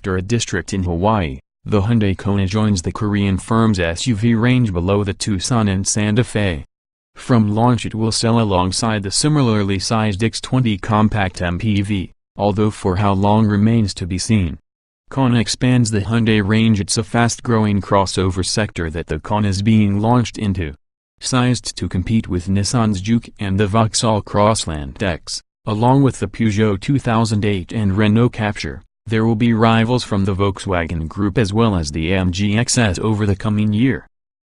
after a district in Hawaii, the Hyundai Kona joins the Korean firm's SUV range below the Tucson and Santa Fe. From launch it will sell alongside the similarly sized X20 compact MPV, although for how long remains to be seen. Kona expands the Hyundai range. It's a fast-growing crossover sector that the Kona is being launched into. Sized to compete with Nissan's Juke and the Vauxhall Crossland X, along with the Peugeot 2008 and Renault Captur, there will be rivals from the Volkswagen Group as well as the AMG XS over the coming year.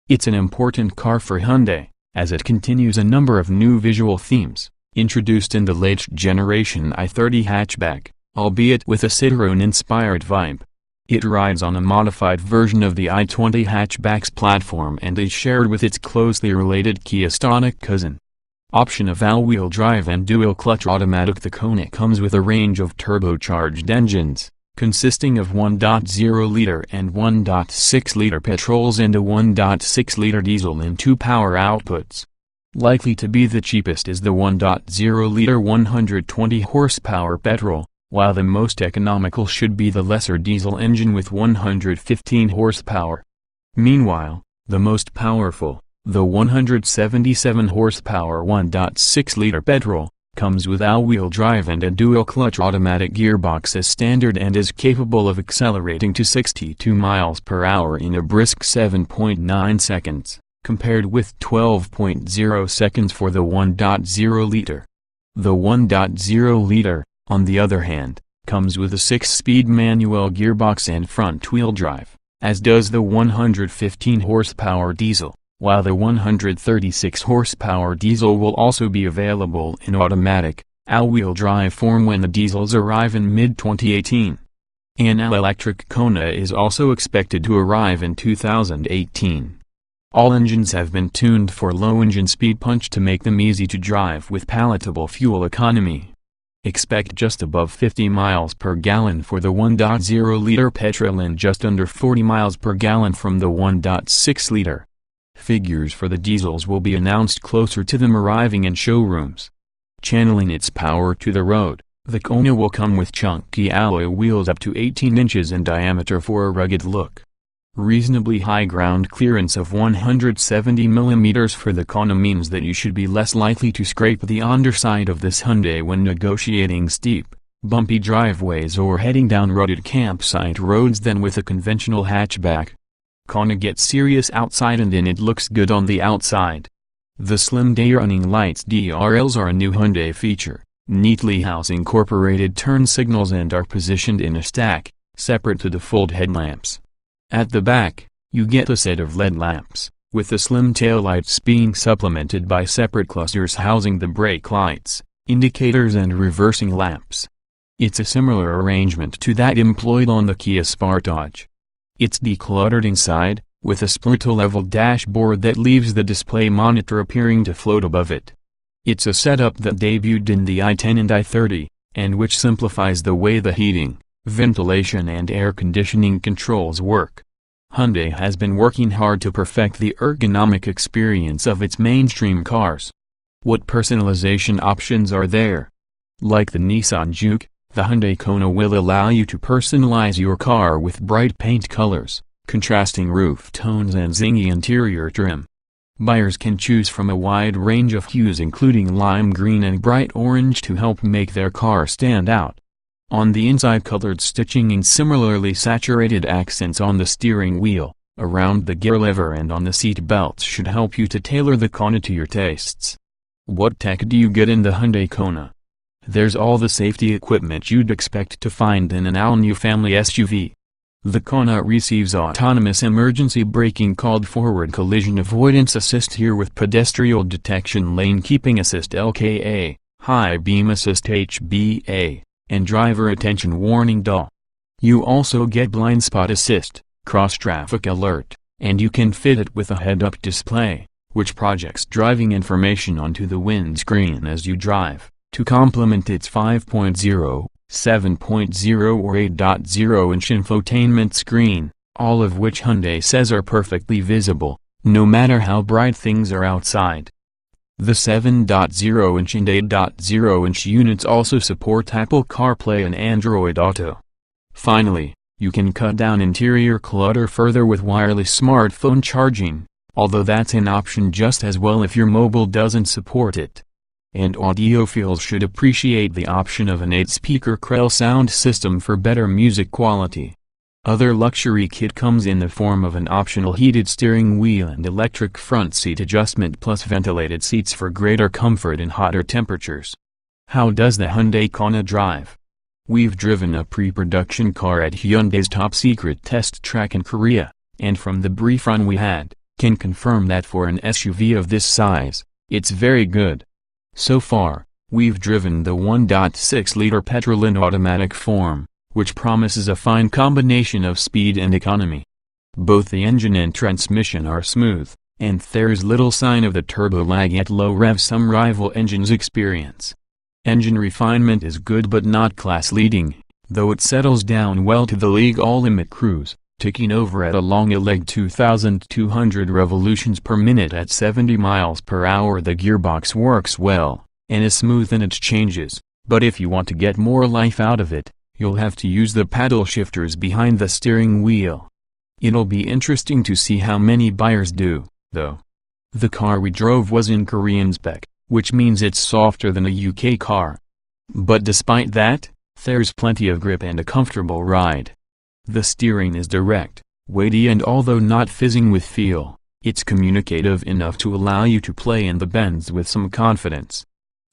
It's an important car for Hyundai, as it continues a number of new visual themes, introduced in the latest-generation i30 hatchback, albeit with a Citroën-inspired vibe. It rides on a modified version of the i20 hatchback's platform and is shared with its closely related Kia Stonic cousin. Option of all-wheel drive and dual-clutch automatic. The Kona comes with a range of turbocharged engines, consisting of 1.0-liter and 1.6-liter petrols and a 1.6-liter diesel in 2 power outputs. Likely to be the cheapest is the 1.0-liter 120-horsepower petrol, while the most economical should be the lesser diesel engine with 115 horsepower. Meanwhile, the most powerful, the 177 horsepower 1.6-liter petrol, comes with all-wheel drive and a dual-clutch automatic gearbox as standard and is capable of accelerating to 62 miles per hour in a brisk 7.9 seconds, compared with 12.0 seconds for the 1.0-liter. The 1.0-liter, on the other hand, comes with a 6-speed manual gearbox and front-wheel drive, as does the 115 horsepower diesel, while the 136 horsepower diesel will also be available in automatic, all-wheel drive form when the diesels arrive in mid-2018. An all-electric Kona is also expected to arrive in 2018. All engines have been tuned for low engine speed punch to make them easy to drive with palatable fuel economy. Expect just above 50 miles per gallon for the 1.0-liter petrol and just under 40 miles per gallon from the 1.6-liter. Figures for the diesels will be announced closer to them arriving in showrooms. Channeling its power to the road, the Kona will come with chunky alloy wheels up to 18 inches in diameter for a rugged look. Reasonably high ground clearance of 170 mm for the Kona means that you should be less likely to scrape the underside of this Hyundai when negotiating steep, bumpy driveways or heading down rugged campsite roads than with a conventional hatchback. Kona gets serious outside and in it looks good on the outside. The slim day-running lights DRLs are a new Hyundai feature, neatly house-incorporated turn signals and are positioned in a stack, separate to the full headlamps. At the back, you get a set of LED lamps, with the slim taillights being supplemented by separate clusters housing the brake lights, indicators and reversing lamps. It's a similar arrangement to that employed on the Kia Sportage. It's decluttered inside, with a split-level dashboard that leaves the display monitor appearing to float above it. It's a setup that debuted in the i10 and i30, and which simplifies the way the heating, ventilation and air conditioning controls work. Hyundai has been working hard to perfect the ergonomic experience of its mainstream cars. What personalization options are there? Like the Nissan Juke, the Hyundai Kona will allow you to personalize your car with bright paint colors, contrasting roof tones and zingy interior trim. Buyers can choose from a wide range of hues including lime green and bright orange to help make their car stand out. On the inside, colored stitching in similarly saturated accents on the steering wheel, around the gear lever and on the seat belts should help you to tailor the Kona to your tastes. What tech do you get in the Hyundai Kona? There's all the safety equipment you'd expect to find in an all-new family SUV. The Kona receives autonomous emergency braking called Forward Collision Avoidance Assist here with Pedestrian Detection Lane Keeping Assist LKA, High Beam Assist HBA, and Driver Attention Warning DAW. You also get Blind Spot Assist, Cross Traffic Alert, and you can fit it with a head-up display, which projects driving information onto the windscreen as you drive, to complement its 5.0, 7.0 or 8.0-inch infotainment screen, all of which Hyundai says are perfectly visible, no matter how bright things are outside. The 7.0-inch and 8.0-inch units also support Apple CarPlay and Android Auto. Finally, You can cut down interior clutter further with wireless smartphone charging, although that's an option just as well if your mobile doesn't support it. And audiophiles should appreciate the option of an 8-speaker Krell sound system for better music quality. Other luxury kit comes in the form of an optional heated steering wheel and electric front seat adjustment plus ventilated seats for greater comfort in hotter temperatures. How does the Hyundai Kona drive? We've driven a pre-production car at Hyundai's top-secret test track in Korea, and from the brief run we had, can confirm that for an SUV of this size, it's very good. So far, we've driven the 1.6-liter petrol in automatic form, which promises a fine combination of speed and economy. Both the engine and transmission are smooth, and there's little sign of the turbo lag at low rev some rival engines experience. Engine refinement is good but not class-leading, though it settles down well to the league all-limit cruise, ticking over at a long-leg 2,200 revolutions per minute at 70 miles per hour. The gearbox works well, and is smooth in its changes, but if you want to get more life out of it, you'll have to use the paddle shifters behind the steering wheel. It'll be interesting to see how many buyers do, though. The car we drove was in Korean spec, which means it's softer than a UK car. But despite that, there's plenty of grip and a comfortable ride. The steering is direct, weighty, and although not fizzing with feel, it's communicative enough to allow you to play in the bends with some confidence.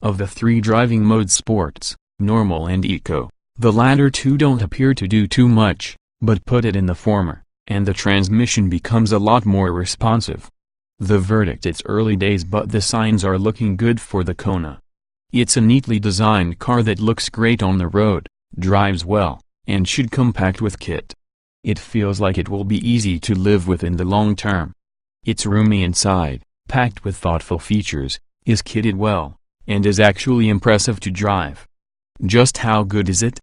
Of the 3 driving modes, sports, normal and eco, the latter 2 don't appear to do too much, but put it in the former, and the transmission becomes a lot more responsive. The verdict: it's early days, but the signs are looking good for the Kona. It's a neatly designed car that looks great on the road, drives well, and should come packed with kit. It feels like it will be easy to live with in the long term. It's roomy inside, packed with thoughtful features, is kitted well, and is actually impressive to drive. Just how good is it?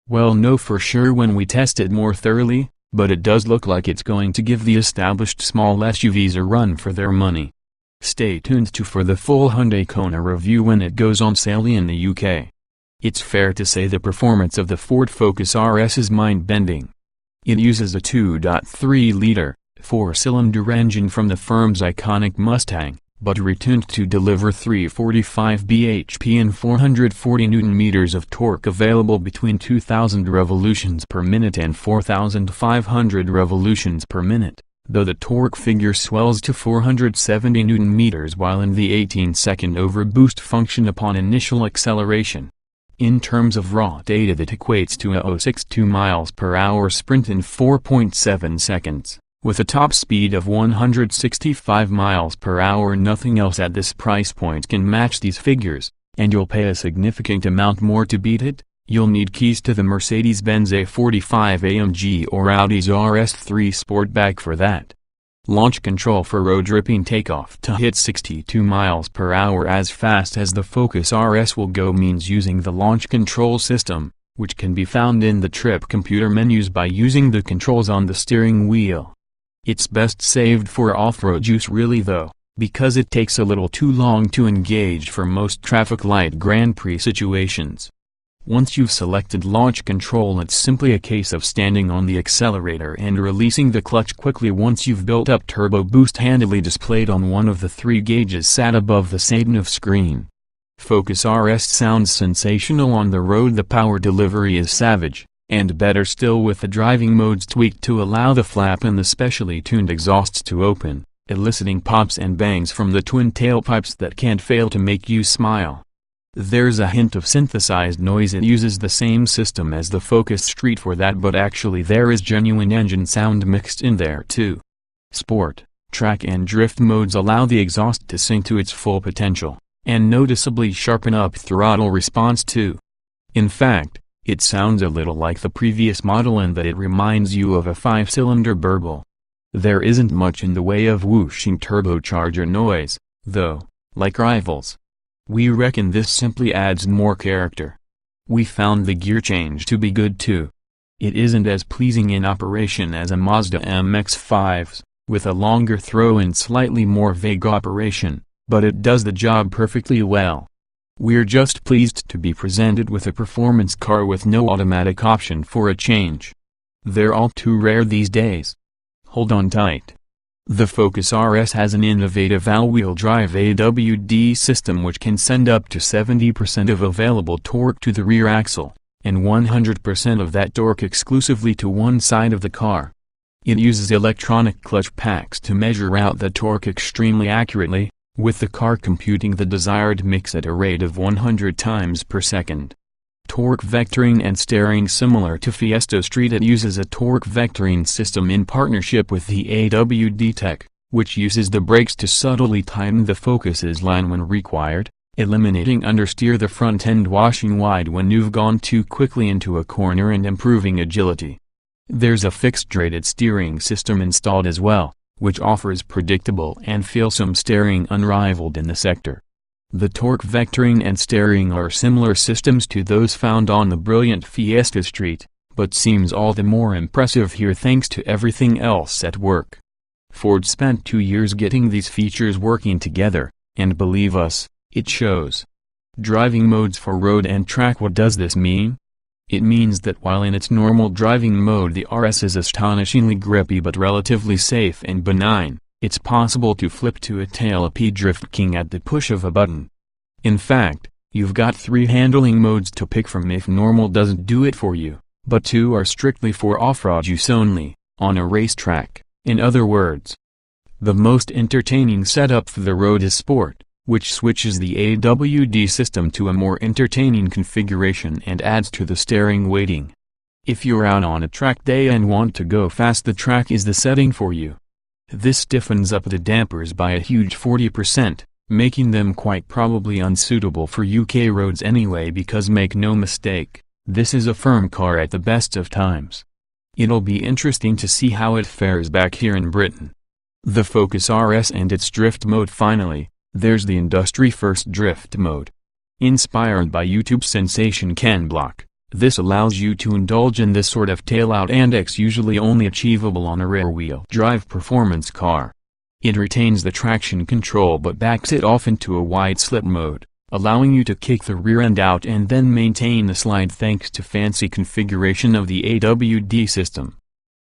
We'll know for sure when we test it more thoroughly, but it does look like it's going to give the established small SUVs a run for their money. Stay tuned for the full Hyundai Kona review when it goes on sale in the UK. It's fair to say the performance of the Ford Focus RS is mind-bending. It uses a 2.3-liter, 4-cylinder engine from the firm's iconic Mustang, but retuned to deliver 345 bhp and 440 Nm of torque, available between 2,000 revolutions per minute and 4,500 revolutions per minute, though the torque figure swells to 470 Nm while in the 18-second overboost function upon initial acceleration. In terms of raw data, that equates to a 0.62 miles per hour sprint in 4.7 seconds. With a top speed of 165 miles per hour. Nothing else at this price point can match these figures, and you'll pay a significant amount more to beat it. You'll need keys to the Mercedes-Benz A45 AMG or Audi's RS3 Sportback for that. Launch control for road-ripping takeoff to hit 62 miles per hour as fast as the Focus RS will go means using the launch control system, which can be found in the trip computer menus by using the controls on the steering wheel. It's best saved for off-road use really though, because it takes a little too long to engage for most traffic light Grand Prix situations. Once you've selected launch control, it's simply a case of standing on the accelerator and releasing the clutch quickly. Once you've built up turbo boost handily displayed on one of the 3 gauges sat above the sat-nav screen. Focus RS sounds sensational on the road. The power delivery is savage, and better still with the driving modes tweaked to allow the flap and the specially tuned exhausts to open, eliciting pops and bangs from the twin tailpipes that can't fail to make you smile. There's a hint of synthesized noise. It uses the same system as the Focus Street for that, but actually there is genuine engine sound mixed in there too. Sport, track and drift modes allow the exhaust to sink to its full potential, and noticeably sharpen up throttle response too. In fact, it sounds a little like the previous model in that it reminds you of a 5-cylinder Burble. There isn't much in the way of whooshing turbocharger noise, though, like rivals. We reckon this simply adds more character. We found the gear change to be good too. It isn't as pleasing in operation as a Mazda MX-5's, with a longer throw and slightly more vague operation, but it does the job perfectly well. We're just pleased to be presented with a performance car with no automatic option for a change. They're all too rare these days. Hold on tight. The Focus RS has an innovative all-wheel drive AWD system which can send up to 70% of available torque to the rear axle, and 100% of that torque exclusively to one side of the car. It uses electronic clutch packs to measure out the torque extremely accurately, with the car computing the desired mix at a rate of 100 times per second. Torque vectoring and steering. Similar to Fiesta Street, it uses a torque vectoring system in partnership with the AWD Tech, which uses the brakes to subtly tighten the Focus's line when required, eliminating understeer, the front end washing wide when you've gone too quickly into a corner, and improving agility. There's a fixed rated steering system installed as well, which offers predictable and feelsome steering unrivaled in the sector. The torque vectoring and steering are similar systems to those found on the brilliant Fiesta Street, but seems all the more impressive here thanks to everything else at work. Ford spent 2 years getting these features working together, and believe us, it shows. Driving modes for road and track. What does this mean? It means that while in its normal driving mode the RS is astonishingly grippy but relatively safe and benign, it's possible to flip to a tail-up drift king at the push of a button. In fact, you've got 3 handling modes to pick from if normal doesn't do it for you, but 2 are strictly for off-road use only, on a racetrack, in other words. The most entertaining setup for the road is Sport, which switches the AWD system to a more entertaining configuration and adds to the steering weighting. If you're out on a track day and want to go fast, the track is the setting for you. This stiffens up the dampers by a huge 40%, making them quite probably unsuitable for UK roads anyway, because make no mistake, this is a firm car at the best of times. It'll be interesting to see how it fares back here in Britain. The Focus RS and its drift mode. Finally, there's the industry-first drift mode. Inspired by YouTube sensation Ken Block, this allows you to indulge in this sort of tail-out antics usually only achievable on a rear-wheel drive performance car. It retains the traction control but backs it off into a wide slip mode, allowing you to kick the rear end out and then maintain the slide thanks to fancy configuration of the AWD system.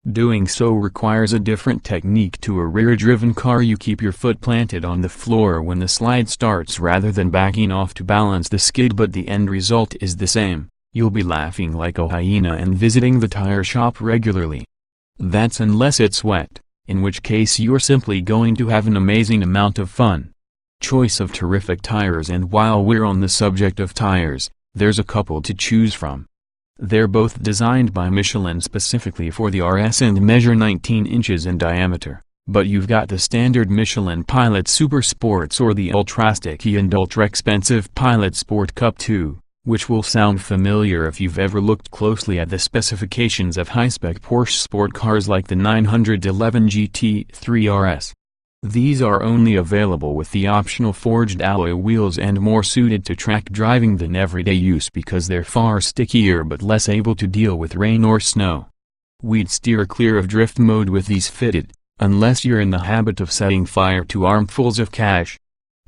Doing so requires a different technique to a rear-driven car. You keep your foot planted on the floor when the slide starts rather than backing off to balance the skid, but the end result is the same. You'll be laughing like a hyena and visiting the tire shop regularly. That's unless it's wet, in which case you're simply going to have an amazing amount of fun. Choice of terrific tires. And while we're on the subject of tires, there's a couple to choose from. They're both designed by Michelin specifically for the RS and measure 19 inches in diameter, but you've got the standard Michelin Pilot Super Sports or the ultra-sticky and ultra-expensive Pilot Sport Cup 2, which will sound familiar if you've ever looked closely at the specifications of high-spec Porsche sport cars like the 911 GT3 RS. These are only available with the optional forged alloy wheels and more suited to track driving than everyday use because they're far stickier but less able to deal with rain or snow. We'd steer clear of drift mode with these fitted, unless you're in the habit of setting fire to armfuls of cash.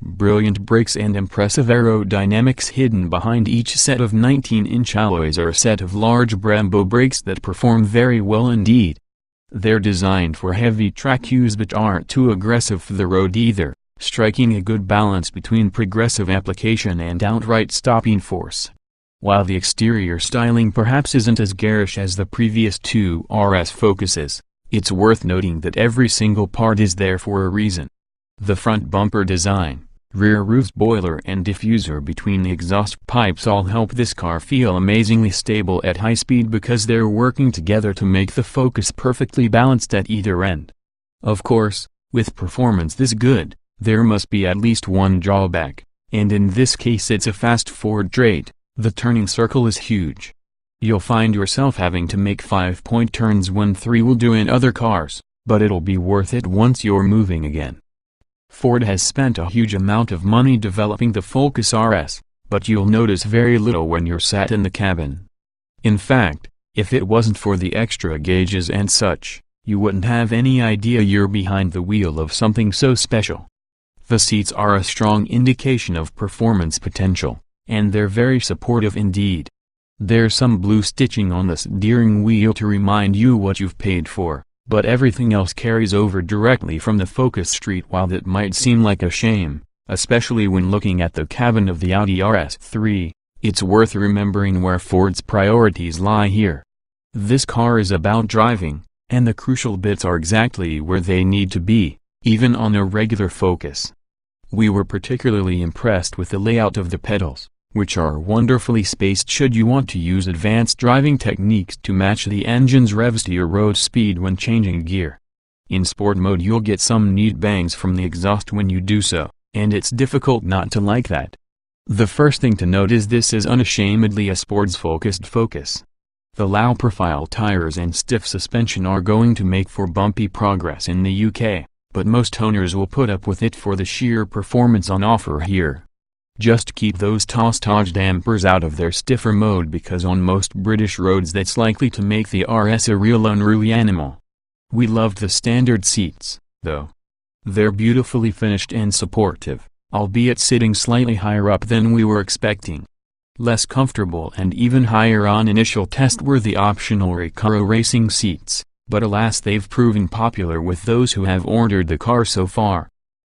Brilliant brakes and impressive aerodynamics hidden behind each set of 19-inch alloys are a set of large Brembo brakes that perform very well indeed. They're designed for heavy track use but aren't too aggressive for the road either, striking a good balance between progressive application and outright stopping force. While the exterior styling perhaps isn't as garish as the previous 2 RS Focuses, it's worth noting that every single part is there for a reason. The front bumper design, rear roof spoiler and diffuser between the exhaust pipes all help this car feel amazingly stable at high speed because they're working together to make the Focus perfectly balanced at either end. Of course, with performance this good, there must be at least one drawback, and in this case it's a fast Ford trait: the turning circle is huge. You'll find yourself having to make 5-point turns when 3 will do in other cars, but it'll be worth it once you're moving again. Ford has spent a huge amount of money developing the Focus RS, but you'll notice very little when you're sat in the cabin. In fact, if it wasn't for the extra gauges and such, you wouldn't have any idea you're behind the wheel of something so special. The seats are a strong indication of performance potential, and they're very supportive indeed. There's some blue stitching on the steering wheel to remind you what you've paid for, but everything else carries over directly from the Focus Street. While that might seem like a shame, especially when looking at the cabin of the Audi RS3, it's worth remembering where Ford's priorities lie here. This car is about driving, and the crucial bits are exactly where they need to be, even on a regular Focus. We were particularly impressed with the layout of the pedals, which are wonderfully spaced should you want to use advanced driving techniques to match the engine's revs to your road speed when changing gear. In sport mode you'll get some neat bangs from the exhaust when you do so, and it's difficult not to like that. The first thing to note is this is unashamedly a sports-focused Focus. The low-profile tires and stiff suspension are going to make for bumpy progress in the UK, but most owners will put up with it for the sheer performance on offer here. Just keep those Tostage dampers out of their stiffer mode, because on most British roads that's likely to make the RS a real unruly animal. We loved the standard seats, though. They're beautifully finished and supportive, albeit sitting slightly higher up than we were expecting. Less comfortable and even higher on initial test were the optional Recaro racing seats, but alas, they've proven popular with those who have ordered the car so far.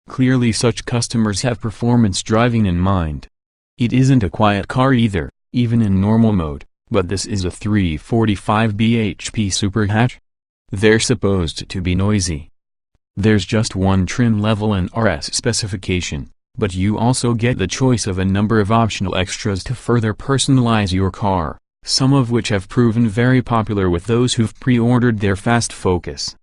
Clearly such customers have performance driving in mind. It isn't a quiet car either, even in normal mode, but this is a 345 bhp super hatch. They're supposed to be noisy. There's just one trim level and RS specification, but you also get the choice of a number of optional extras to further personalize your car, some of which have proven very popular with those who've pre-ordered their fast Focus.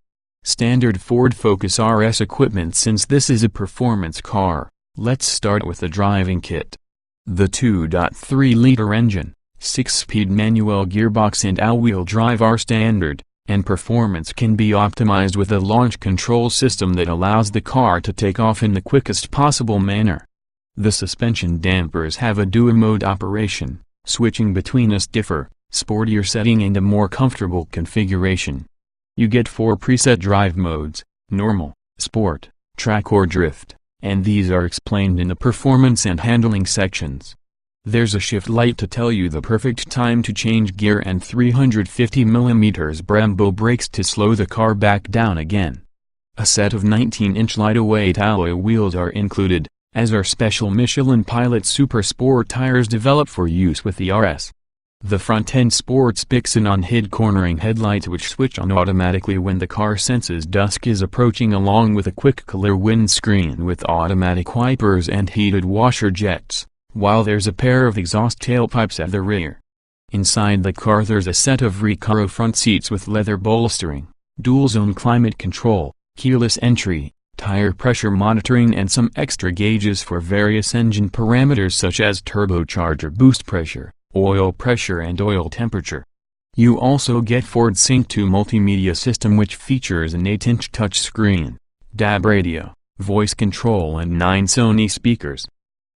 Standard Ford Focus RS equipment. Since this is a performance car, let's start with the driving kit. The 2.3-liter engine, 6-speed manual gearbox and all-wheel drive are standard, and performance can be optimized with a launch control system that allows the car to take off in the quickest possible manner. The suspension dampers have a dual-mode operation, switching between a stiffer, sportier setting and a more comfortable configuration. You get 4 preset drive modes: normal, sport, track or drift, and these are explained in the performance and handling sections. There's a shift light to tell you the perfect time to change gear and 350mm Brembo brakes to slow the car back down again. A set of 19-inch lightweight alloy wheels are included, as are special Michelin Pilot Super Sport tires developed for use with the RS. The front-end sports Bixenon head-cornering headlights which switch on automatically when the car senses dusk is approaching, along with a quick clear windscreen with automatic wipers and heated washer jets, while there's a pair of exhaust tailpipes at the rear. Inside the car there's a set of Recaro front seats with leather bolstering, dual-zone climate control, keyless entry, tire pressure monitoring and some extra gauges for various engine parameters such as turbocharger boost pressure, oil pressure and oil temperature. You also get Ford Sync 2 multimedia system, which features an 8-inch touchscreen, DAB radio, voice control and 9 Sony speakers.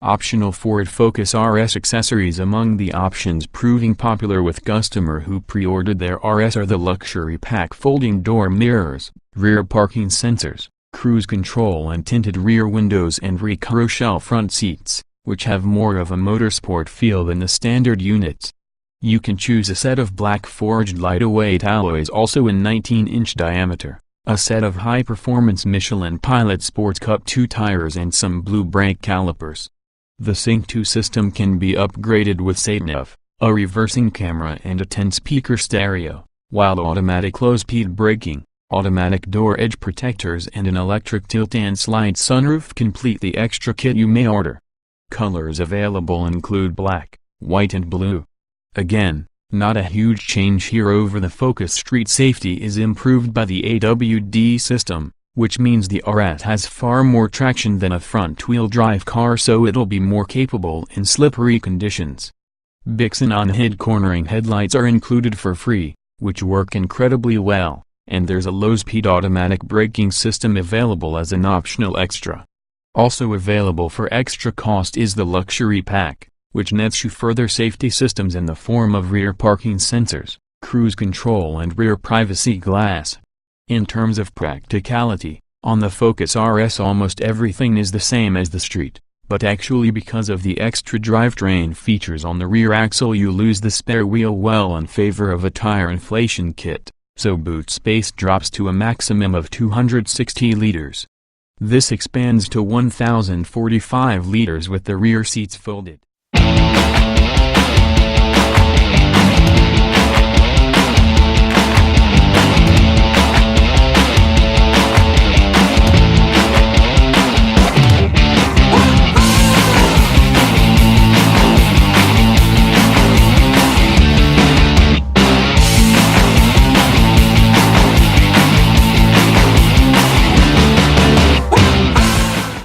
Optional Ford Focus RS accessories. Among the options proving popular with customers who pre-ordered their RS are the luxury pack folding door mirrors, rear parking sensors, cruise control and tinted rear windows, and Recaro shell front seats, which have more of a motorsport feel than the standard units. You can choose a set of black forged lightweight alloys also in 19-inch diameter, a set of high-performance Michelin Pilot Sports Cup 2 tires and some blue brake calipers. The Sync 2 system can be upgraded with SatNav, a reversing camera and a 10-speaker stereo, while automatic low-speed braking, automatic door edge protectors and an electric tilt and slide sunroof complete the extra kit you may order. Colors available include black, white and blue. Again, not a huge change here over the Focus. Street safety is improved by the AWD system, which means the RS has far more traction than a front-wheel drive car, so it'll be more capable in slippery conditions. Bixenon head-cornering headlights are included for free, which work incredibly well, and there's a low-speed automatic braking system available as an optional extra. Also available for extra cost is the luxury pack, which nets you further safety systems in the form of rear parking sensors, cruise control and rear privacy glass. In terms of practicality, on the Focus RS almost everything is the same as the Street, but actually because of the extra drivetrain features on the rear axle you lose the spare wheel well in favor of a tire inflation kit, so boot space drops to a maximum of 260 liters. This expands to 1,045 liters with the rear seats folded.